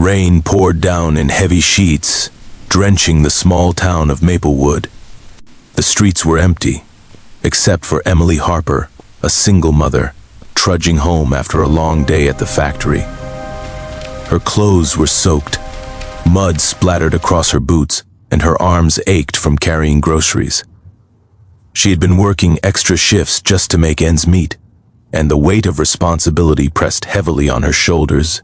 Rain poured down in heavy sheets, drenching the small town of Maplewood. The streets were empty, except for Emily Harper, a single mother, trudging home after a long day at the factory. Her clothes were soaked, mud splattered across her boots, and her arms ached from carrying groceries. She had been working extra shifts just to make ends meet, and the weight of responsibility pressed heavily on her shoulders.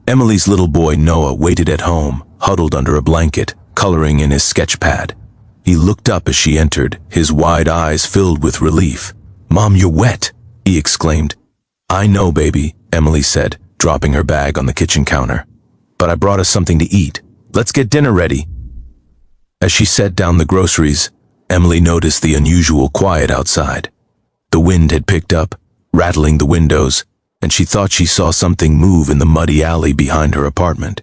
Emily's little boy Noah waited at home, huddled under a blanket, coloring in his sketch pad. He looked up as she entered, his wide eyes filled with relief. "Mom, you're wet," he exclaimed. "I know, baby," Emily said, dropping her bag on the kitchen counter. "But I brought us something to eat. Let's get dinner ready." As she set down the groceries, Emily noticed the unusual quiet outside. The wind had picked up, rattling the windows, and she thought she saw something move in the muddy alley behind her apartment.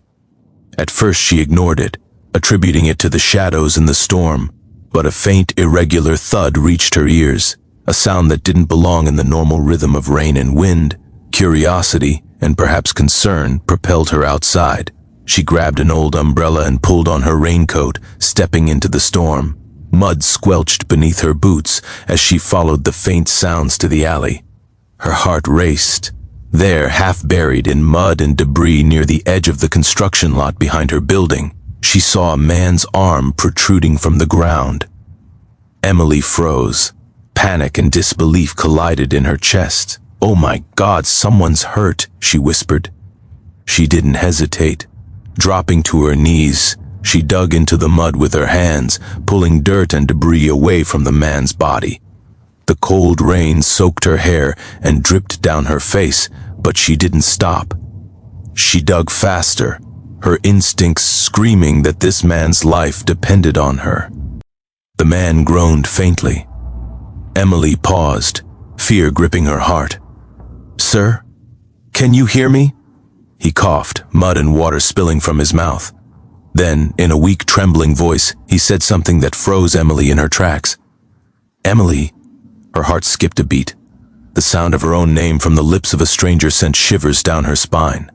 At first she ignored it, attributing it to the shadows in the storm, but a faint, irregular thud reached her ears, a sound that didn't belong in the normal rhythm of rain and wind. Curiosity, and perhaps concern, propelled her outside. She grabbed an old umbrella and pulled on her raincoat, stepping into the storm. Mud squelched beneath her boots as she followed the faint sounds to the alley. Her heart raced. There, half buried in mud and debris near the edge of the construction lot behind her building, she saw a man's arm protruding from the ground. Emily froze. Panic and disbelief collided in her chest. "Oh my God, someone's hurt," she whispered. She didn't hesitate. Dropping to her knees, she dug into the mud with her hands, pulling dirt and debris away from the man's body. The cold rain soaked her hair and dripped down her face, but she didn't stop. She dug faster, her instincts screaming that this man's life depended on her. The man groaned faintly. Emily paused, fear gripping her heart. "Sir, can you hear me?" He coughed, mud and water spilling from his mouth. Then, in a weak, trembling voice, he said something that froze Emily in her tracks. "Emily." Her heart skipped a beat. The sound of her own name from the lips of a stranger sent shivers down her spine.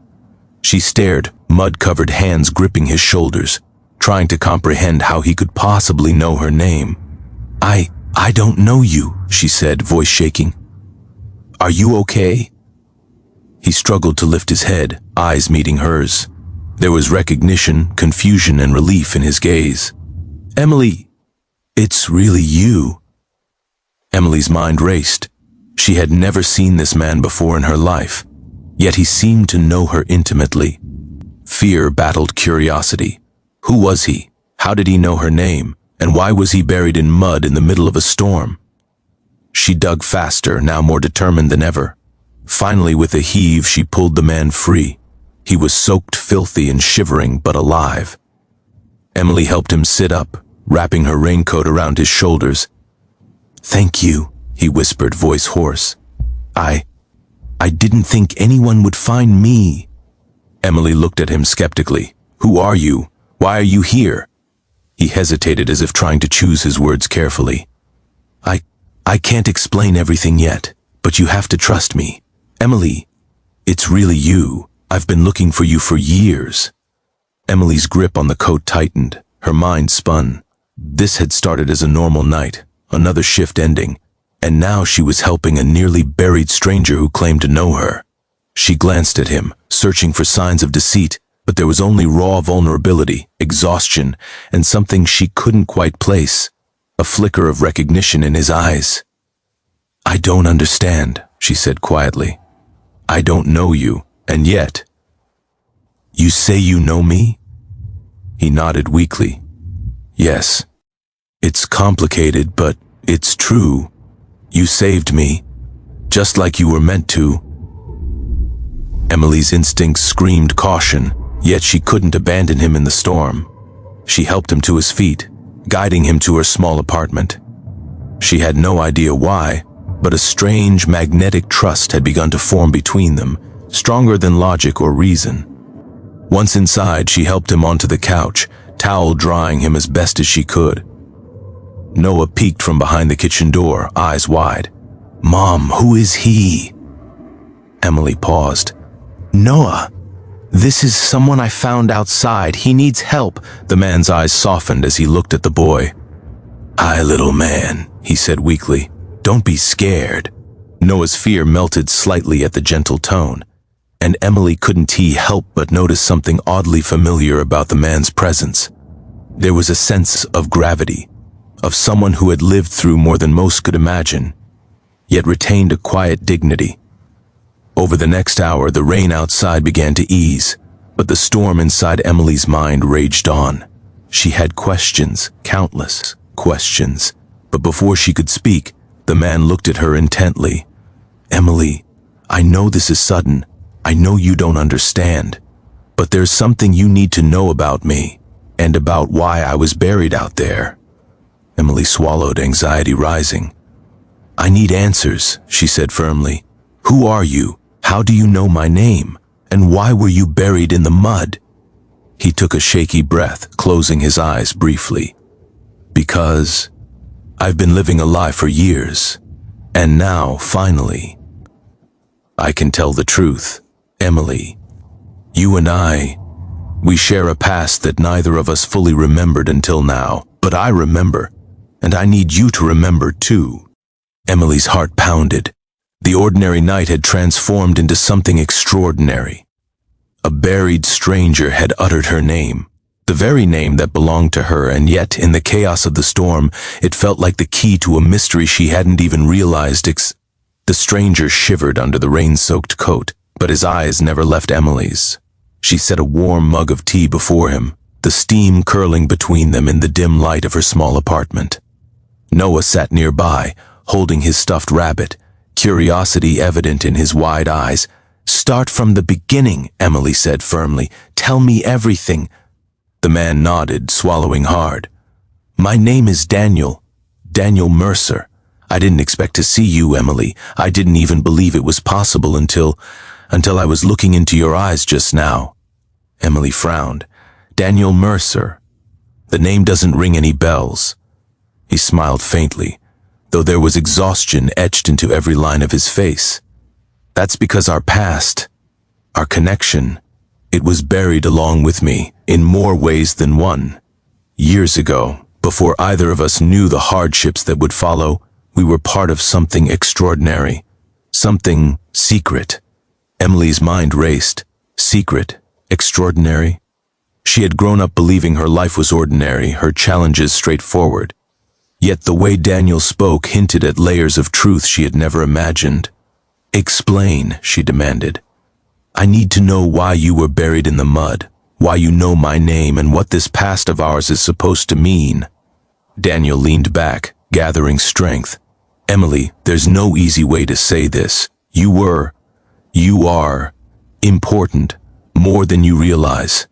She stared, mud-covered hands gripping his shoulders, trying to comprehend how he could possibly know her name. I don't know you," she said, voice shaking. "Are you okay?" He struggled to lift his head, eyes meeting hers. There was recognition, confusion, and relief in his gaze. "Emily, it's really you." Emily's mind raced. She had never seen this man before in her life, yet he seemed to know her intimately. Fear battled curiosity. Who was he? How did he know her name? And why was he buried in mud in the middle of a storm? She dug faster, now more determined than ever. Finally, with a heave, she pulled the man free. He was soaked, filthy, and shivering, but alive. Emily helped him sit up, wrapping her raincoat around his shoulders. "Thank you," he whispered, voice hoarse. I didn't think anyone would find me." Emily looked at him skeptically. "Who are you? Why are you here?" He hesitated as if trying to choose his words carefully. I can't explain everything yet, but you have to trust me. Emily, it's really you. I've been looking for you for years." Emily's grip on the coat tightened. Her mind spun. This had started as a normal night, another shift ending, and now she was helping a nearly buried stranger who claimed to know her. She glanced at him, searching for signs of deceit, but there was only raw vulnerability, exhaustion, and something she couldn't quite place. A flicker of recognition in his eyes. "I don't understand," she said quietly. "I don't know you, and yet—" "You say you know me?" He nodded weakly. "Yes. It's complicated, but it's true. You saved me, just like you were meant to." Emily's instincts screamed caution, yet she couldn't abandon him in the storm. She helped him to his feet, guiding him to her small apartment. She had no idea why, but a strange magnetic trust had begun to form between them, stronger than logic or reason. Once inside, she helped him onto the couch, towel drying him as best as she could. Noah peeked from behind the kitchen door, eyes wide. "Mom, who is he?" Emily paused. "Noah, This is someone I found outside. He needs help." The man's eyes softened as he looked at the boy. "Hi, little man," he said weakly. "Don't be scared." Noah's fear melted slightly at the gentle tone, and Emily couldn't help but notice something oddly familiar about the man's presence. There was a sense of gravity, of someone who had lived through more than most could imagine, yet retained a quiet dignity. Over the next hour, the rain outside began to ease, but the storm inside Emily's mind raged on. She had questions, countless questions, but before she could speak, the man looked at her intently. "Emily, I know this is sudden. I know you don't understand, but there's something you need to know about me, and about why I was buried out there." Emily swallowed, anxiety rising. "I need answers," she said firmly. "Who are you? How do you know my name? And why were you buried in the mud?" He took a shaky breath, closing his eyes briefly. "Because I've been living a lie for years, and now, finally, I can tell the truth. Emily, you and we share a past that neither of us fully remembered until now, but I remember, and I need you to remember too." Emily's heart pounded. The ordinary night had transformed into something extraordinary. A buried stranger had uttered her name, the very name that belonged to her, and yet, in the chaos of the storm, it felt like the key to a mystery she hadn't even realized. The stranger shivered under the rain-soaked coat, but his eyes never left Emily's. She set a warm mug of tea before him, the steam curling between them in the dim light of her small apartment. Noah sat nearby, holding his stuffed rabbit, curiosity evident in his wide eyes. "Start from the beginning," Emily said firmly. "Tell me everything." The man nodded, swallowing hard. "My name is Daniel Mercer. I didn't expect to see you, Emily. I didn't even believe it was possible until I was looking into your eyes just now." Emily frowned. "Daniel Mercer. The name doesn't ring any bells." He smiled faintly, though there was exhaustion etched into every line of his face. "That's because our past, our connection, it was buried along with me in more ways than one. Years ago, before either of us knew the hardships that would follow, we were part of something extraordinary, something secret." Emily's mind raced. Secret, extraordinary. She had grown up believing her life was ordinary, her challenges straightforward. Yet the way Daniel spoke hinted at layers of truth she had never imagined. "Explain," she demanded. "I need to know why you were buried in the mud, why you know my name, and what this past of ours is supposed to mean." Daniel leaned back, gathering strength. "Emily, there's no easy way to say this. You are important, more than you realize.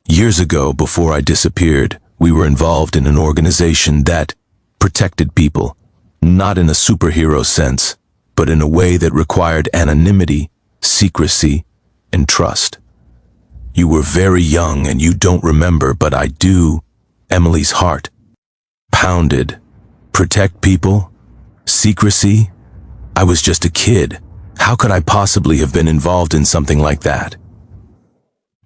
Years ago, before I disappeared, we were involved in an organization that protected people, not in a superhero sense, but in a way that required anonymity, secrecy, and trust. You were very young and you don't remember, but I do." Emily's heart pounded. Protect people? Secrecy? I was just a kid. How could I possibly have been involved in something like that?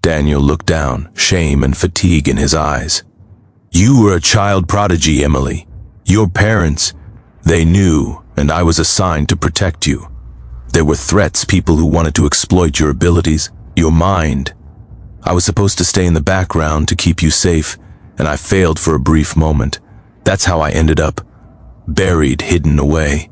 Daniel looked down, shame and fatigue in his eyes. "You were a child prodigy, Emily. Your parents, they knew, and I was assigned to protect you. There were threats, people who wanted to exploit your abilities, your mind. I was supposed to stay in the background to keep you safe, and I failed for a brief moment. That's how I ended up, buried, hidden away."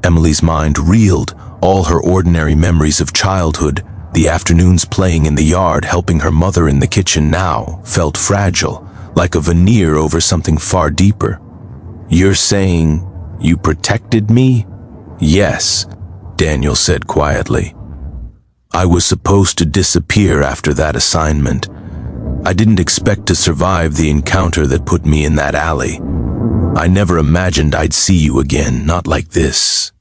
Emily's mind reeled, all her ordinary memories of childhood, the afternoons playing in the yard, helping her mother in the kitchen, now felt fragile, like a veneer over something far deeper. "You're saying you protected me?" "Yes," Daniel said quietly. "I was supposed to disappear after that assignment. I didn't expect to survive the encounter that put me in that alley. I never imagined I'd see you again, not like this."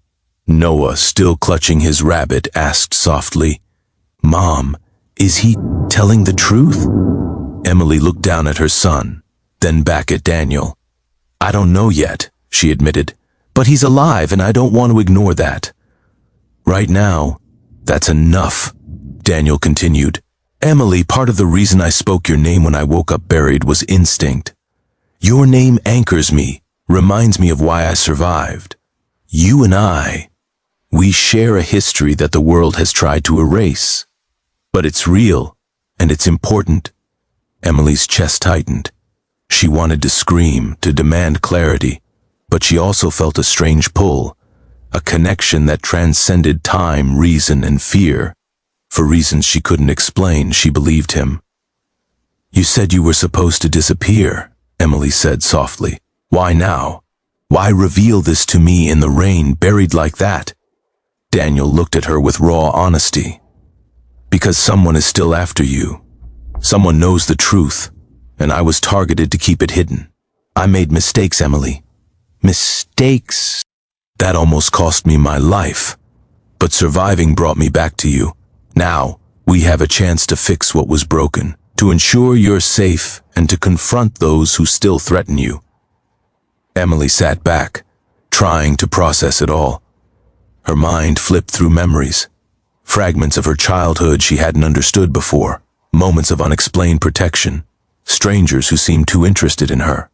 Noah, still clutching his rabbit, asked softly, "Mom, is he telling the truth?" Emily looked down at her son, then back at Daniel. "I don't know yet," she admitted, "but he's alive and I don't want to ignore that." "Right now, that's enough," Daniel continued. Emily, part of the reason I spoke your name when I woke up buried was instinct. Your name anchors me, reminds me of why I survived. You and I, we share a history that the world has tried to erase. But it's real, and it's important. Emily's chest tightened. She wanted to scream, to demand clarity, but she also felt a strange pull, a connection that transcended time, reason, and fear. For reasons she couldn't explain, she believed him. You said you were supposed to disappear, Emily said softly. Why now? Why reveal this to me in the rain, buried like that? Daniel looked at her with raw honesty. Because someone is still after you. Someone knows the truth, and I was targeted to keep it hidden. I made mistakes, Emily. Mistakes? That almost cost me my life. But surviving brought me back to you. Now, we have a chance to fix what was broken, to ensure you're safe, and to confront those who still threaten you. Emily sat back, trying to process it all. Her mind flipped through memories, fragments of her childhood she hadn't understood before, moments of unexplained protection, strangers who seemed too interested in her.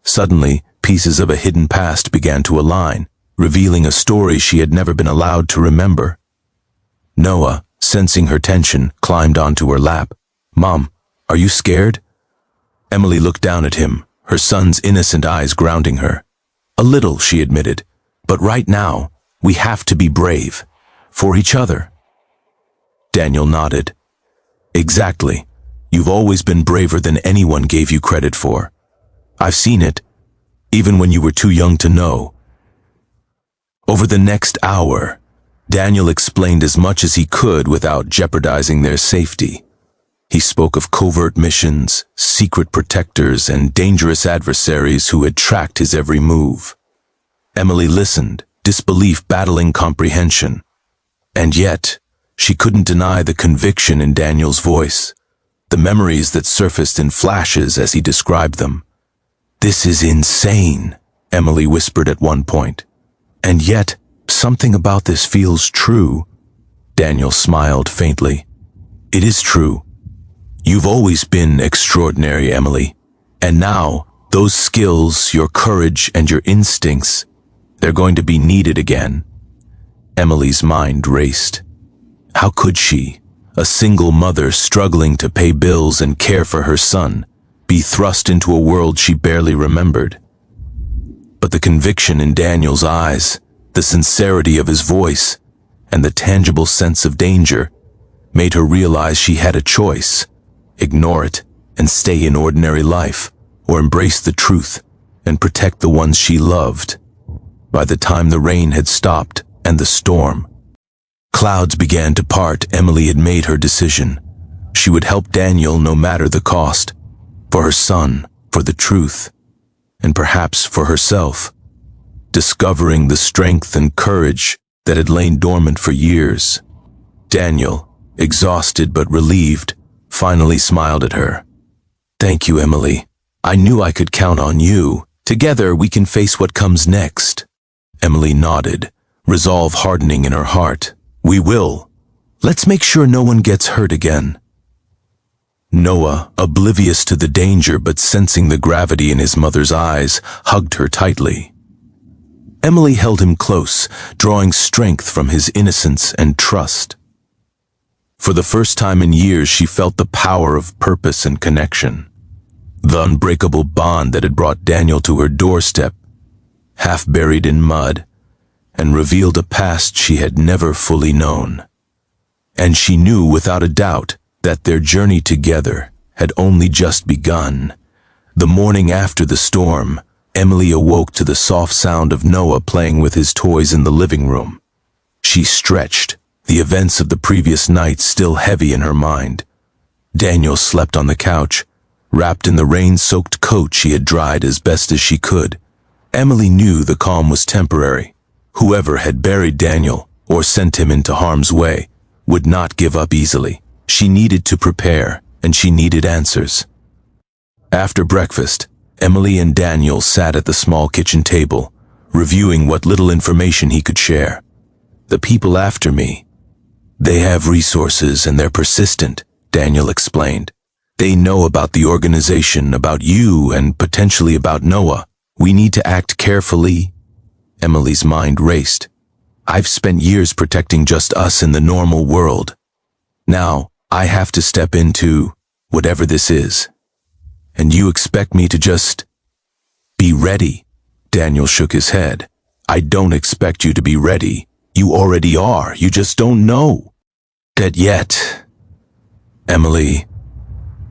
Suddenly, pieces of a hidden past began to align, revealing a story she had never been allowed to remember. Noah, sensing her tension, climbed onto her lap. Mom, are you scared? Emily looked down at him, her son's innocent eyes grounding her. A little, she admitted, but right now, we have to be brave. For each other. Daniel nodded. Exactly. You've always been braver than anyone gave you credit for. I've seen it, even when you were too young to know. Over the next hour, Daniel explained as much as he could without jeopardizing their safety. He spoke of covert missions, secret protectors, and dangerous adversaries who had tracked his every move. Emily listened, disbelief battling comprehension. And yet, she couldn't deny the conviction in Daniel's voice, the memories that surfaced in flashes as he described them. This is insane, Emily whispered at one point. And yet, something about this feels true. Daniel smiled faintly. It is true. You've always been extraordinary, Emily. And now, those skills, your courage, and your instincts, they're going to be needed again. Emily's mind raced. How could she, a single mother struggling to pay bills and care for her son, be thrust into a world she barely remembered? But the conviction in Daniel's eyes, the sincerity of his voice, and the tangible sense of danger made her realize she had a choice: ignore it and stay in ordinary life, or embrace the truth and protect the ones she loved. By the time the rain had stopped and the storm, clouds began to part, Emily had made her decision. She would help Daniel no matter the cost, for her son, for the truth, and perhaps for herself, discovering the strength and courage that had lain dormant for years. Daniel, exhausted but relieved, finally smiled at her. Thank you, Emily. I knew I could count on you. Together we can face what comes next. Emily nodded, resolve hardening in her heart. We will. Let's make sure no one gets hurt again. Noah, oblivious to the danger but sensing the gravity in his mother's eyes, hugged her tightly. Emily held him close, drawing strength from his innocence and trust. For the first time in years, she felt the power of purpose and connection. The unbreakable bond that had brought Daniel to her doorstep, half buried in mud, and revealed a past she had never fully known. And she knew without a doubt that their journey together had only just begun. The morning after the storm, Emily awoke to the soft sound of Noah playing with his toys in the living room. She stretched, the events of the previous night still heavy in her mind. Daniel slept on the couch, wrapped in the rain-soaked coat she had dried as best as she could. Emily knew the calm was temporary. Whoever had buried Daniel, or sent him into harm's way, would not give up easily. She needed to prepare, and she needed answers. After breakfast, Emily and Daniel sat at the small kitchen table, reviewing what little information he could share. The people after me, they have resources and they're persistent, Daniel explained. They know about the organization, about you, and potentially about Noah. We need to act carefully. Emily's mind raced. I've spent years protecting just us in the normal world. Now, I have to step into whatever this is. And you expect me to just be ready? Daniel shook his head. I don't expect you to be ready. You already are. You just don't know that yet. Emily,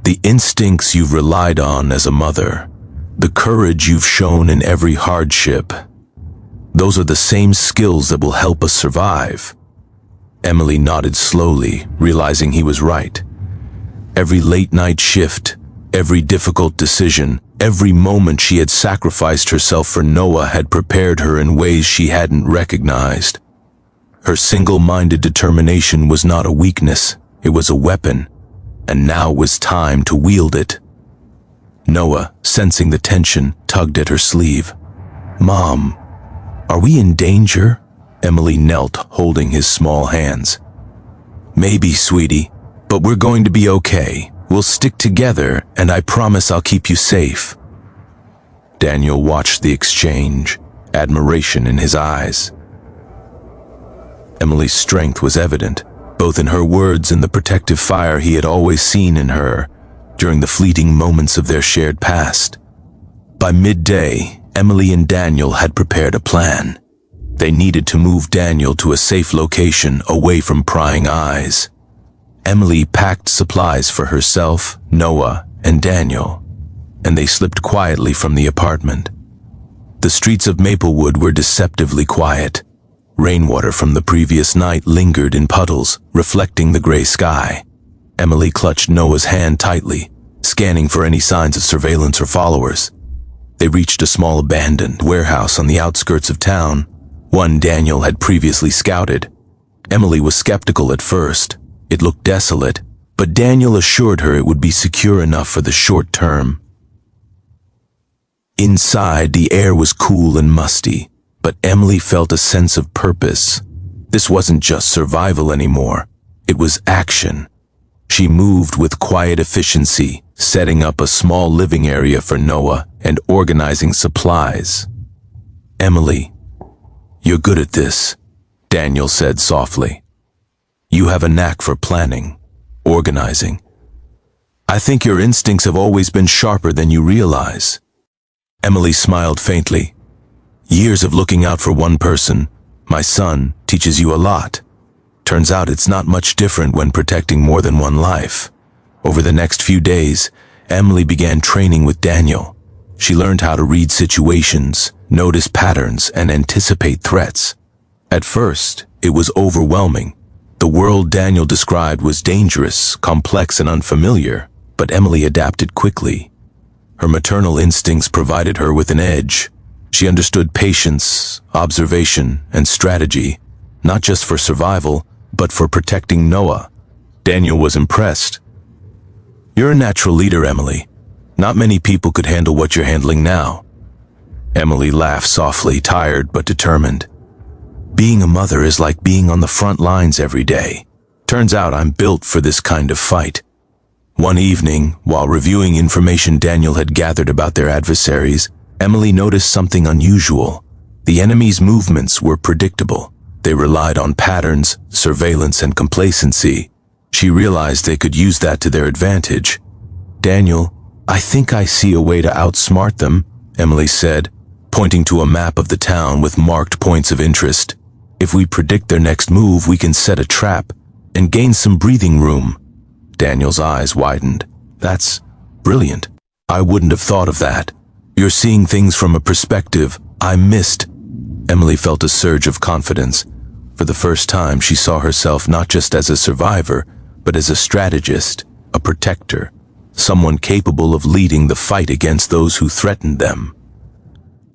the instincts you've relied on as a mother, the courage you've shown in every hardship, those are the same skills that will help us survive. Emily nodded slowly, realizing he was right. Every late-night shift, every difficult decision, every moment she had sacrificed herself for Noah had prepared her in ways she hadn't recognized. Her single-minded determination was not a weakness, it was a weapon, and now was time to wield it. Noah, sensing the tension, tugged at her sleeve. Mom, are we in danger? Emily knelt, holding his small hands. Maybe, sweetie, but we're going to be okay. We'll stick together, and I promise I'll keep you safe. Daniel watched the exchange, admiration in his eyes. Emily's strength was evident, both in her words and the protective fire he had always seen in her during the fleeting moments of their shared past. By midday, Emily and Daniel had prepared a plan. They needed to move Daniel to a safe location away from prying eyes. Emily packed supplies for herself, Noah, and Daniel, and they slipped quietly from the apartment. The streets of Maplewood were deceptively quiet. Rainwater from the previous night lingered in puddles, reflecting the gray sky. Emily clutched Noah's hand tightly, scanning for any signs of surveillance or followers. They reached a small abandoned warehouse on the outskirts of town, one Daniel had previously scouted. Emily was skeptical at first. It looked desolate, but Daniel assured her it would be secure enough for the short term. Inside, the air was cool and musty, but Emily felt a sense of purpose. This wasn't just survival anymore. It was action. She moved with quiet efficiency, setting up a small living area for Noah and organizing supplies. Emily, you're good at this, Daniel said softly. You have a knack for planning, organizing. I think your instincts have always been sharper than you realize. Emily smiled faintly. Years of looking out for one person, my son, teaches you a lot. Turns out it's not much different when protecting more than one life. Over the next few days, Emily began training with Daniel. She learned how to read situations, notice patterns, and anticipate threats. At first, it was overwhelming. The world Daniel described was dangerous, complex, and unfamiliar, but Emily adapted quickly. Her maternal instincts provided her with an edge. She understood patience, observation, and strategy, not just for survival, but for protecting Noah. Daniel was impressed. You're a natural leader, Emily. Not many people could handle what you're handling now. Emily laughed softly, tired but determined. Being a mother is like being on the front lines every day. Turns out I'm built for this kind of fight. One evening, while reviewing information Daniel had gathered about their adversaries, Emily noticed something unusual. The enemy's movements were predictable. They relied on patterns, surveillance, and complacency. She realized they could use that to their advantage. Daniel, I think I see a way to outsmart them, Emily said, pointing to a map of the town with marked points of interest. If we predict their next move, we can set a trap and gain some breathing room. Daniel's eyes widened. That's brilliant. I wouldn't have thought of that. You're seeing things from a perspective I missed. Emily felt a surge of confidence. For the first time, she saw herself not just as a survivor, but as a strategist, a protector, someone capable of leading the fight against those who threatened them.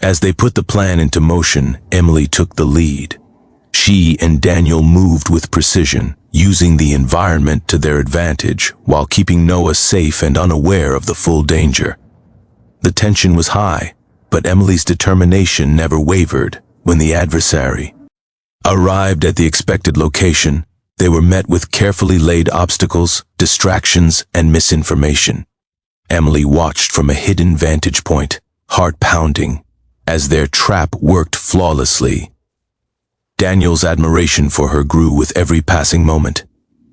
As they put the plan into motion, Emily took the lead. She and Daniel moved with precision, using the environment to their advantage while keeping Noah safe and unaware of the full danger. The tension was high, but Emily's determination never wavered. When the adversary arrived at the expected location, They were met with carefully laid obstacles, distractions, and misinformation. Emily watched from a hidden vantage point, heart pounding, as their trap worked flawlessly. Daniel's admiration for her grew with every passing moment.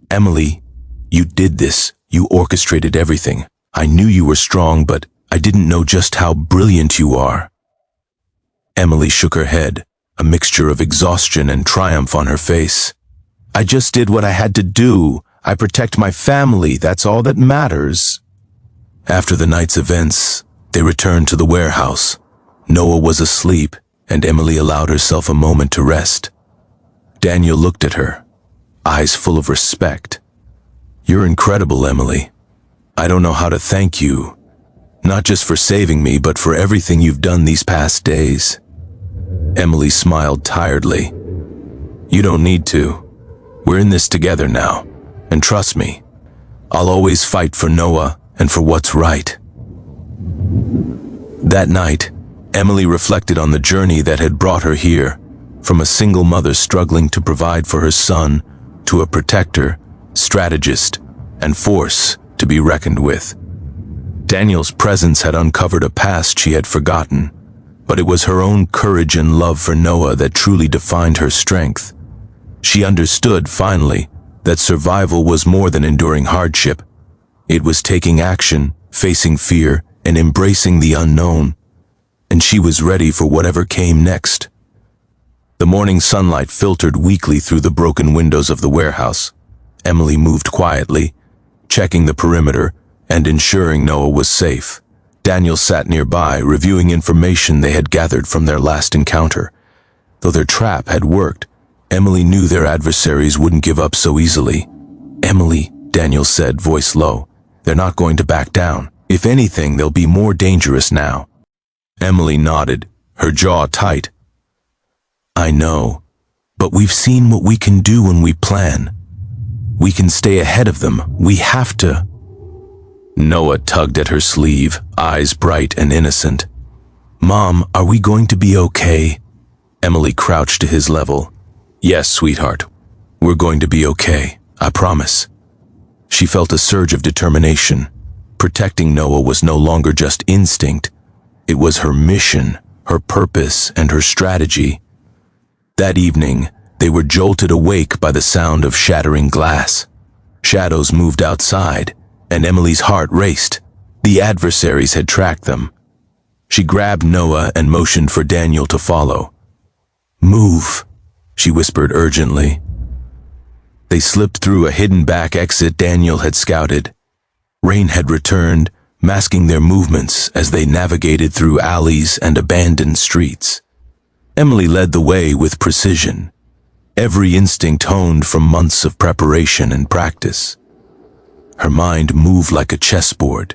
"Emily, you did this. You orchestrated everything. I knew you were strong, but I didn't know just how brilliant you are." Emily shook her head, a mixture of exhaustion and triumph on her face. "I just did what I had to do. I protect my family. That's all that matters." After the night's events, they returned to the warehouse. Noah was asleep, and Emily allowed herself a moment to rest. Daniel looked at her, eyes full of respect. "You're incredible, Emily. I don't know how to thank you, not just for saving me, but for everything you've done these past days." Emily smiled tiredly. "You don't need to. We're in this together now, and trust me, I'll always fight for Noah and for what's right." That night, Emily reflected on the journey that had brought her here, from a single mother struggling to provide for her son to a protector, strategist, and force to be reckoned with. Daniel's presence had uncovered a past she had forgotten, but it was her own courage and love for Noah that truly defined her strength. She understood, finally, that survival was more than enduring hardship. It was taking action, facing fear, and embracing the unknown, and she was ready for whatever came next. The morning sunlight filtered weakly through the broken windows of the warehouse. Emily moved quietly, checking the perimeter and ensuring Noah was safe. Daniel sat nearby, reviewing information they had gathered from their last encounter. Though their trap had worked, Emily knew their adversaries wouldn't give up so easily. "Emily," Daniel said, voice low, "they're not going to back down. If anything, they'll be more dangerous now." Emily nodded, her jaw tight. "I know, but we've seen what we can do when we plan. We can stay ahead of them. We have to." Noah tugged at her sleeve, eyes bright and innocent. "Mom, are we going to be okay?" Emily crouched to his level. "Yes, sweetheart. We're going to be okay. I promise." She felt a surge of determination. Protecting Noah was no longer just instinct. It was her mission, her purpose, and her strategy. That evening, they were jolted awake by the sound of shattering glass. Shadows moved outside, and Emily's heart raced. The adversaries had tracked them. She grabbed Noah and motioned for Daniel to follow. "Move," she whispered urgently. They slipped through a hidden back exit Daniel had scouted. Rain had returned, masking their movements as they navigated through alleys and abandoned streets. Emily led the way with precision, every instinct honed from months of preparation and practice. Her mind moved like a chessboard,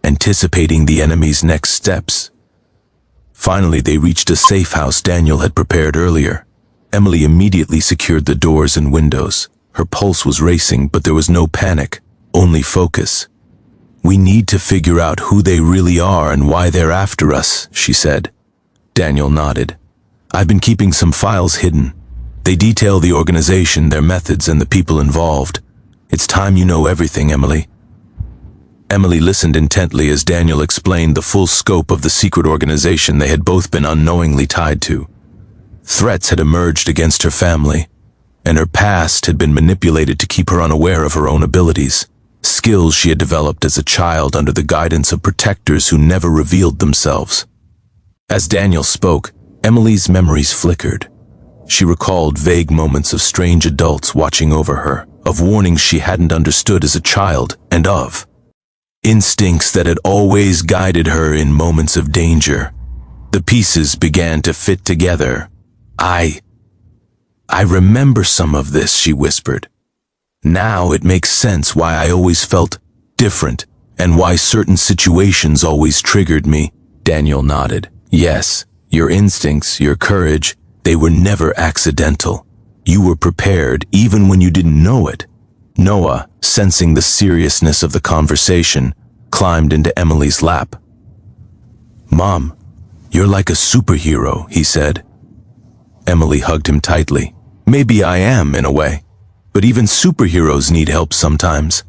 anticipating the enemy's next steps. Finally, they reached a safe house Daniel had prepared earlier. Emily immediately secured the doors and windows. Her pulse was racing, but there was no panic, only focus. "We need to figure out who they really are and why they're after us," she said. Daniel nodded. "I've been keeping some files hidden. They detail the organization, their methods, and the people involved. It's time you know everything, Emily." Emily listened intently as Daniel explained the full scope of the secret organization they had both been unknowingly tied to. Threats had emerged against her family, and her past had been manipulated to keep her unaware of her own abilities, skills she had developed as a child under the guidance of protectors who never revealed themselves. As Daniel spoke, Emily's memories flickered. She recalled vague moments of strange adults watching over her, of warnings she hadn't understood as a child, and of instincts that had always guided her in moments of danger. The pieces began to fit together. I remember some of this," she whispered. "Now it makes sense why I always felt different, and why certain situations always triggered me." Daniel nodded. "Yes, your instincts, your courage, they were never accidental. You were prepared even when you didn't know it." Noah, sensing the seriousness of the conversation, climbed into Emily's lap. "Mom, you're like a superhero," he said. Emily hugged him tightly. "Maybe I am, in a way. but even superheroes need help sometimes.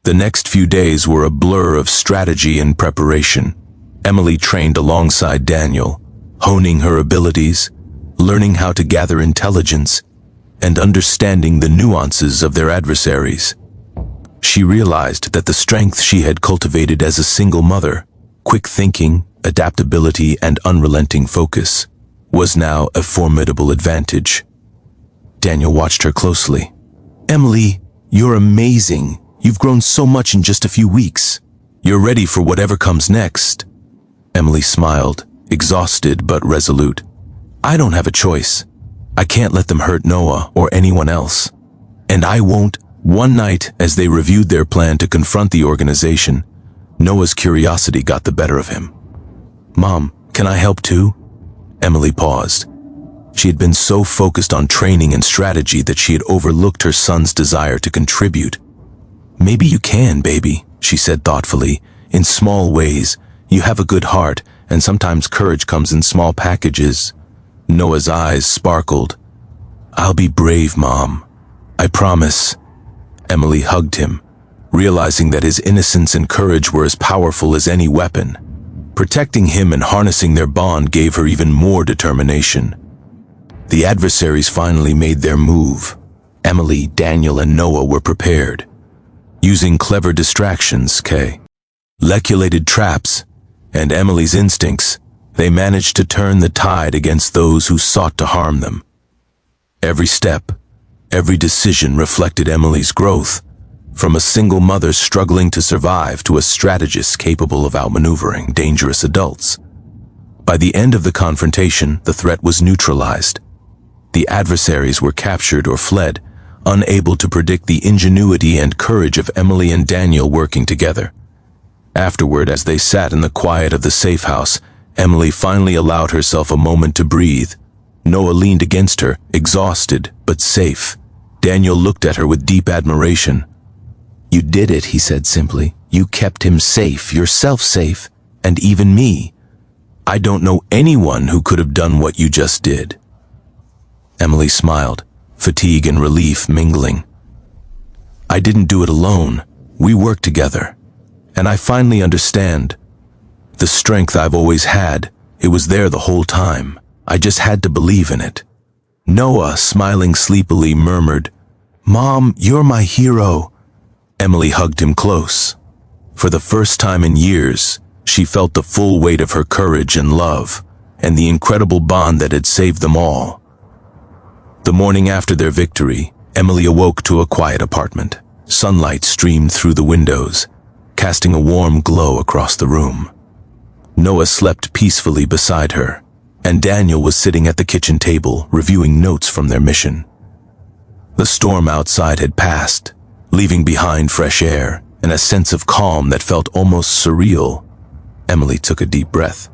The next few days were a blur of strategy and preparation. Emily trained alongside Daniel, honing her abilities, learning how to gather intelligence, and understanding the nuances of their adversaries. She realized that the strength she had cultivated as a single mother, quick thinking, adaptability, and unrelenting focus, was now a formidable advantage. Daniel watched her closely. "Emily, you're amazing. You've grown so much in just a few weeks. You're ready for whatever comes next." Emily smiled, exhausted but resolute. "I don't have a choice. I can't let them hurt Noah or anyone else. And I won't." One night, as they reviewed their plan to confront the organization, Noah's curiosity got the better of him. "Mom, can I help too?" Emily paused. She had been so focused on training and strategy that she had overlooked her son's desire to contribute. "Maybe you can, baby," she said thoughtfully. "In small ways. You have a good heart, and sometimes courage comes in small packages." Noah's eyes sparkled. "I'll be brave, Mom. I promise." Emily hugged him, realizing that his innocence and courage were as powerful as any weapon. Protecting him and harnessing their bond gave her even more determination. The adversaries finally made their move. Emily, Daniel, and Noah were prepared. Using clever distractions, calculated traps, and Emily's instincts, they managed to turn the tide against those who sought to harm them. Every step, every decision reflected Emily's growth, from a single mother struggling to survive to a strategist capable of outmaneuvering dangerous adults. By the end of the confrontation, the threat was neutralized. The adversaries were captured or fled, unable to predict the ingenuity and courage of Emily and Daniel working together. Afterward, as they sat in the quiet of the safe house, Emily finally allowed herself a moment to breathe. Noah leaned against her, exhausted but safe. Daniel looked at her with deep admiration. "You did it," he said simply. "You kept him safe, yourself safe, and even me. I don't know anyone who could have done what you just did." Emily smiled, fatigue and relief mingling. "I didn't do it alone. We worked together. And I finally understand. The strength I've always had, it was there the whole time. I just had to believe in it." Noah, smiling sleepily, murmured, "Mom, you're my hero." Emily hugged him close. For the first time in years, she felt the full weight of her courage and love, and the incredible bond that had saved them all. The morning after their victory, Emily awoke to a quiet apartment. Sunlight streamed through the windows, casting a warm glow across the room. Noah slept peacefully beside her, and Daniel was sitting at the kitchen table, reviewing notes from their mission. The storm outside had passed, leaving behind fresh air and a sense of calm that felt almost surreal. Emily took a deep breath.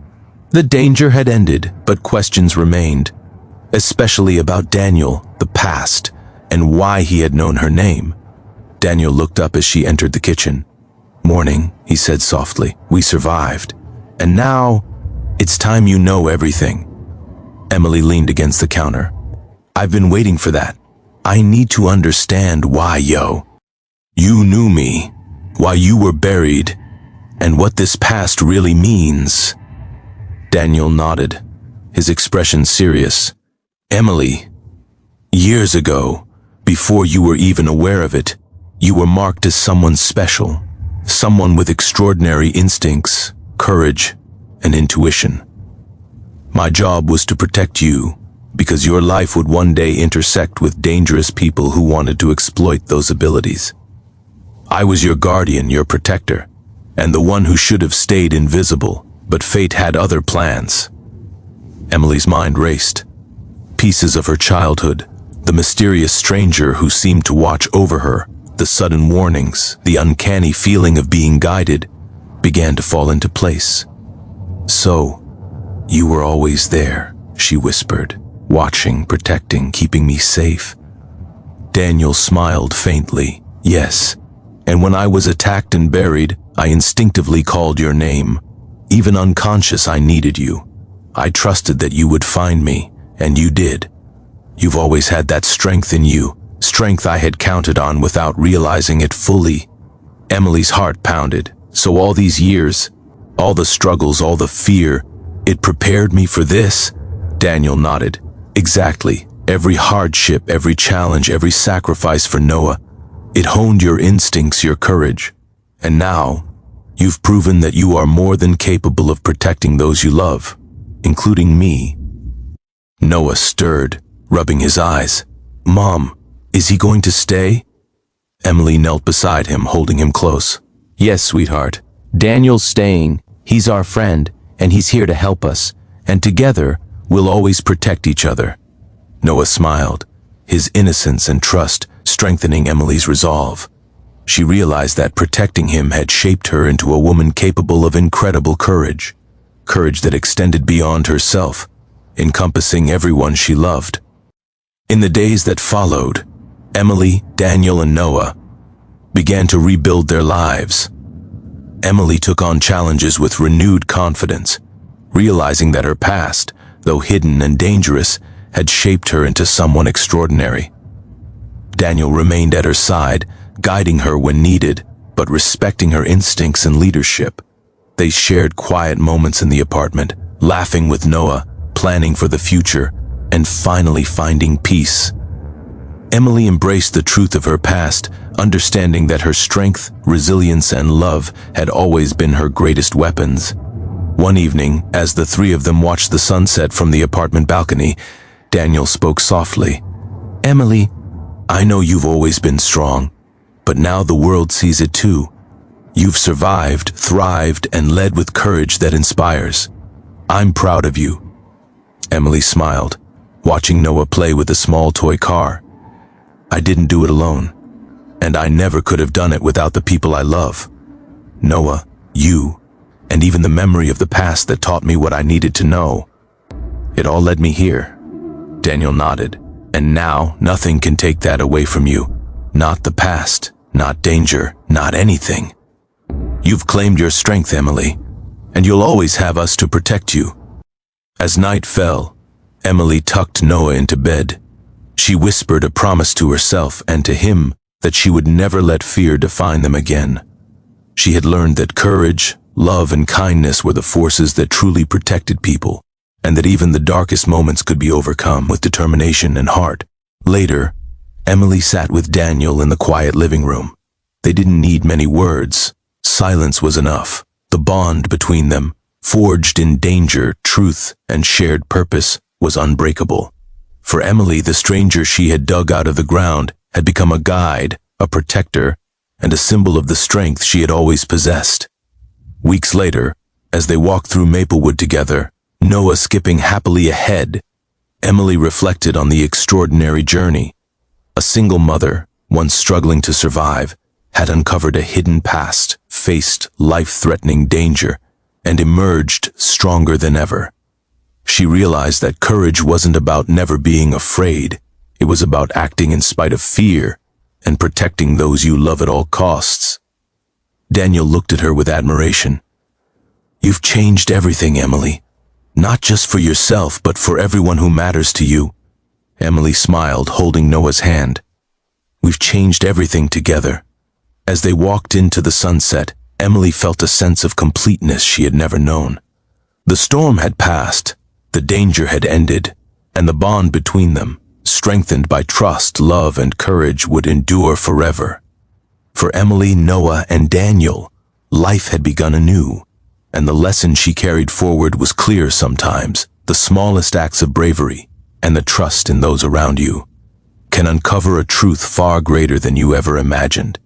The danger had ended, but questions remained, especially about Daniel, the past, and why he had known her name. Daniel looked up as she entered the kitchen. "Morning," he said softly. "We survived. And now, it's time you know everything." Emily leaned against the counter. "I've been waiting for that. I need to understand why, yo. You knew me, why you were buried, and what this past really means." Daniel nodded, his expression serious. "Emily, years ago, before you were even aware of it, you were marked as someone special, someone with extraordinary instincts, courage, and intuition. My job was to protect you, because your life would one day intersect with dangerous people who wanted to exploit those abilities. I was your guardian, your protector, and the one who should have stayed invisible, but fate had other plans." Emily's mind raced. Pieces of her childhood, the mysterious stranger who seemed to watch over her, the sudden warnings, the uncanny feeling of being guided, began to fall into place. "So, you were always there," she whispered, "watching, protecting, keeping me safe." Daniel smiled faintly. "Yes, and when I was attacked and buried, I instinctively called your name. Even unconscious, I needed you. I trusted that you would find me, and you did. You've always had that strength in you, strength I had counted on without realizing it fully. Emily's heart pounded. So all these years, all the struggles, all the fear, it prepared me for this? Daniel nodded. Exactly. Every hardship, every challenge, every sacrifice for Noah. It honed your instincts, your courage. And now, you've proven that you are more than capable of protecting those you love, including me. Noah stirred, rubbing his eyes. Mom, is he going to stay? Emily knelt beside him, holding him close. Yes, sweetheart. Daniel's staying. He's our friend, and he's here to help us. And together, we'll always protect each other. Noah smiled, his innocence and trust strengthening Emily's resolve. She realized that protecting him had shaped her into a woman capable of incredible courage. Courage that extended beyond herself, encompassing everyone she loved. In the days that followed, Emily, Daniel, and Noah began to rebuild their lives. Emily took on challenges with renewed confidence, realizing that her past, though hidden and dangerous, had shaped her into someone extraordinary. Daniel remained at her side, guiding her when needed, but respecting her instincts and leadership. They shared quiet moments in the apartment, laughing with Noah, planning for the future, and finally finding peace. Emily embraced the truth of her past, understanding that her strength, resilience, and love had always been her greatest weapons. One evening, as the three of them watched the sunset from the apartment balcony, Daniel spoke softly. Emily, I know you've always been strong, but now the world sees it too. You've survived, thrived, and led with courage that inspires. I'm proud of you. Emily smiled, watching Noah play with a small toy car. I didn't do it alone, and I never could have done it without the people I love. Noah, you, and even the memory of the past that taught me what I needed to know. It all led me here. Daniel nodded. And now, nothing can take that away from you. Not the past, not danger, not anything. You've claimed your strength, Emily, and you'll always have us to protect you. As night fell, Emily tucked Noah into bed. She whispered a promise to herself and to him that she would never let fear define them again. She had learned that courage, love, and kindness were the forces that truly protected people, and that even the darkest moments could be overcome with determination and heart. Later, Emily sat with Daniel in the quiet living room. They didn't need many words. Silence was enough. The bond between them, forged in danger, truth, and shared purpose, was unbreakable. For Emily, the stranger she had dug out of the ground had become a guide, a protector, and a symbol of the strength she had always possessed. Weeks later, as they walked through Maplewood together, Noah skipping happily ahead, Emily reflected on the extraordinary journey. A single mother, once struggling to survive, had uncovered a hidden past, faced life-threatening danger, and emerged stronger than ever. She realized that courage wasn't about never being afraid. It was about acting in spite of fear and protecting those you love at all costs. Daniel looked at her with admiration. You've changed everything, Emily. Not just for yourself, but for everyone who matters to you. Emily smiled, holding Noah's hand. We've changed everything together. As they walked into the sunset, Emily felt a sense of completeness she had never known. The storm had passed, the danger had ended, and the bond between them, strengthened by trust, love, and courage, would endure forever. For Emily, Noah, and Daniel, life had begun anew, and the lesson she carried forward was clear sometimes. The smallest acts of bravery and the trust in those around you can uncover a truth far greater than you ever imagined.